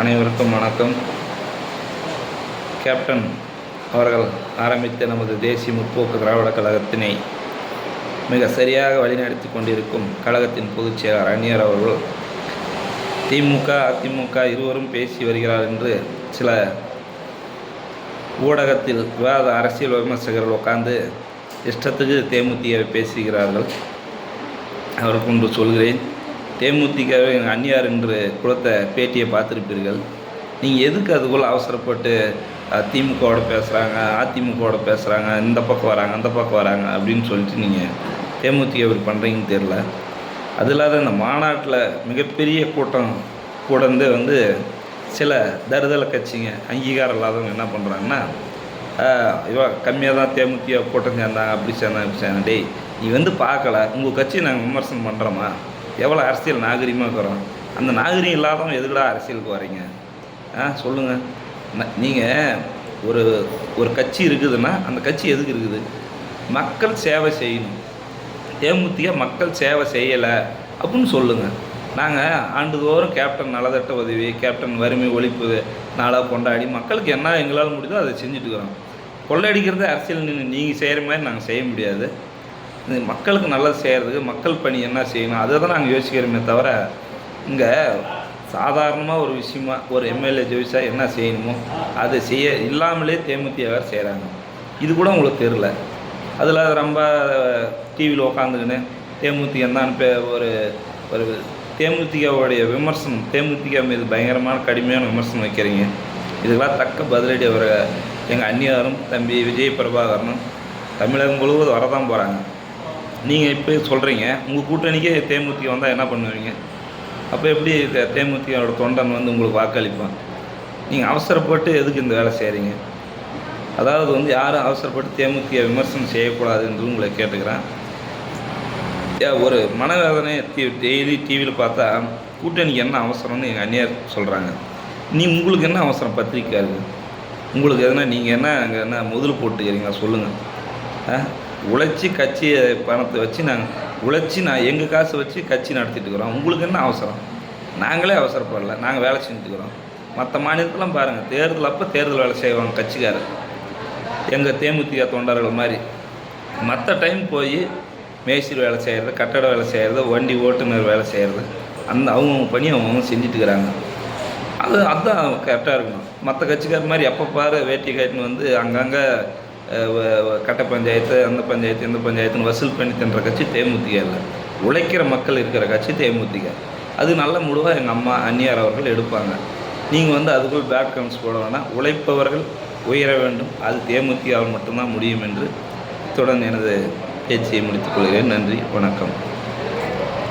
அனைவருக்கும் வணக்கம். கேப்டன் அவர்கள் ஆரம்பித்த நமது தேசிய முற்போக்கு திராவிட கழகத்தினை மிக சரியாக வழிநடத்தி கொண்டிருக்கும் கழகத்தின் பொதுச் செயலாளர் அந்நியர் அவர்கள் திமுக அதிமுக இருவரும் பேசி வருகிறார் என்று சில ஊடகத்தில் விவாத அரசியல் விமர்சகர்கள் உட்கார்ந்து இஷ்டத்துக்கு தேமுதிகவை பேசுகிறார்கள். அவருக்கு ஒன்று சொல்கிறேன். தேமுதிகவை அந்நியார் என்று கொடுத்த பேட்டியை பார்த்துருப்பீர்கள். நீங்கள் எதுக்கு அதுக்குள்ளே அவசரப்பட்டு திமுகவோட பேசுகிறாங்க, அதிமுகவோட பேசுகிறாங்க, இந்த பக்கம் வராங்க அந்த பக்கம் வராங்க அப்படின்னு சொல்லிட்டு நீங்கள் தேமுதிக இப்படி பண்ணுறீங்கன்னு தெரில. அது இல்லாத இந்த மாநாட்டில் மிகப்பெரிய கூட்டம் கூடந்து சில தருதலை கட்சிங்க அங்கீகாரம் இல்லாதவங்க என்ன பண்ணுறாங்கன்னா, கம்மியாக தான் தேமுதிக கூட்டம் சேர்ந்தாங்க, அப்படி சேர்ந்தாங்க இப்படி சேர்ந்தாங்க. டேய், நீ பார்க்கல, உங்கள் கட்சியை நாங்கள் விமர்சனம் பண்ணுறோமா? எவ்வளோ அரசியல் நாகரிகமாக இருக்கிறோம். அந்த நாகரிகம் இல்லாதவங்க எதுக்கடா அரசியலுக்கு வரீங்க? சொல்லுங்கள். நீங்கள் ஒரு கட்சி இருக்குதுன்னா அந்த கட்சி எதுக்கு இருக்குது? மக்கள் சேவை செய்யணும். தேமுதிக மக்கள் சேவை செய்யலை அப்படின்னு சொல்லுங்கள். நாங்கள் ஆண்டுதோறும் கேப்டன் நலத்திட்ட உதவி, கேப்டன் வறுமை ஒழிப்பு நாளாக கொண்டாடி மக்களுக்கு என்ன எங்களால் முடியுதோ அதை செஞ்சுட்டுக்கிறோம். கொள்ளையடிக்கிறதே அரசியல் நீங்கள் செய்கிற மாதிரி நாங்கள் செய்ய முடியாது. மக்களுக்கு நல்லது செய்கிறதுக்கு மக்கள் பணி என்ன செய்யணும் அதை தான் நாங்கள் யோசிக்கிறோமே தவிர, இங்கே சாதாரணமாக ஒரு விஷயமா ஒரு எம்எல்ஏ ஜெயிச்சா என்ன செய்யணுமோ அதை செய்ய இல்லாமலே தேமுதிக வேறு செய்கிறாங்க. இது கூட உங்களுக்கு தெரில. அதில் ரொம்ப டிவியில் உக்காந்துக்கின்னு தேமுதிக தான் ஒரு ஒரு தேமுதிகவுடைய விமர்சனம், தேமுதிக மீது பயங்கரமான கடுமையான விமர்சனம் வைக்கிறீங்க. இதுக்கெல்லாம் தக்க பதிலடி அவர் எங்கள் அந்நியாரும் தம்பி விஜய் பிரபாகரனும் தமிழகம் முழுவதும் வரதான் போகிறாங்க. நீங்கள் இப்போ சொல்கிறீங்க உங்கள் கூட்டணிக்கே தேமுதிக வந்தால் என்ன பண்ணுவீங்க? அப்போ எப்படி தேமுதிகோட தொண்டன் உங்களுக்கு வாக்களிப்பான்? நீங்கள் அவசரப்பட்டு எதுக்கு இந்த வேலை செய்கிறீங்க? அதாவது யாரும் அவசரப்பட்டு தேமுதிக விமர்சனம் செய்யக்கூடாது என்று உங்களை கேட்டுக்கிறேன். ஒரு மனவேதனை டெய்லி டிவியில் பார்த்தா கூட்டணிக்கு என்ன அவசரம்னு எங்கள் அந்நியார் சொல்கிறாங்க. உங்களுக்கு என்ன அவசரம்? பத்திரிக்கை இருக்குது உங்களுக்கு எதுனா நீங்கள் அங்கே என்ன முதல் போட்டுக்கிறீங்களா? சொல்லுங்கள். உழைச்சி கட்சியை பணத்தை வச்சு நான் எங்கள் காசை வச்சு கட்சி நடத்திட்டு இருக்கிறோம். உங்களுக்கு என்ன அவசரம்? நாங்களே அவசரப்படல, நாங்கள் வேலை செஞ்சுட்டுக்கிறோம். மற்ற மாநிலத்தெலாம் பாருங்கள், தேர்தல் அப்போ தேர்தல் வேலை செய்வாங்க கட்சிக்காரர். எங்கள் தேமுதிக தொண்டர்கள் மாதிரி மற்ற டைம் போய் மேஸ்திரி வேலை செய்கிறது, கட்டட வேலை செய்கிறது, வண்டி ஓட்டுநர் வேலை செய்கிறது, அவங்கவுங்க பணி அவங்கவுங்க செஞ்சுட்டுக்கிறாங்க. அதுதான் கரெக்டாக இருக்கணும். மற்ற கட்சிக்கார மாதிரி எப்போ பாரு வேட்டி கட்டின்னு அங்கங்கே கட்ட பஞ்சாயத்து, அந்த பஞ்சாயத்து, இந்த பஞ்சாயத்துன்னு வசூல் பண்ணி தின்ற கட்சி தேமுதிக இல்லை. உழைக்கிற மக்கள் இருக்கிற கட்சி தேமுதிக. அது நல்ல முடிவாக எங்கள் அம்மா அந்நியார் அவர்கள் எடுப்பாங்க. நீங்கள் அதுக்குள் பேக் கமெண்ட்ஸ் போட வேணாம். உழைப்பவர்கள் உயர வேண்டும், அது தேமுதிகவால் மட்டும்தான் முடியும் என்று இத்துடன் எனது பேச்சையை முடித்துக் கொள்கிறேன். நன்றி, வணக்கம்.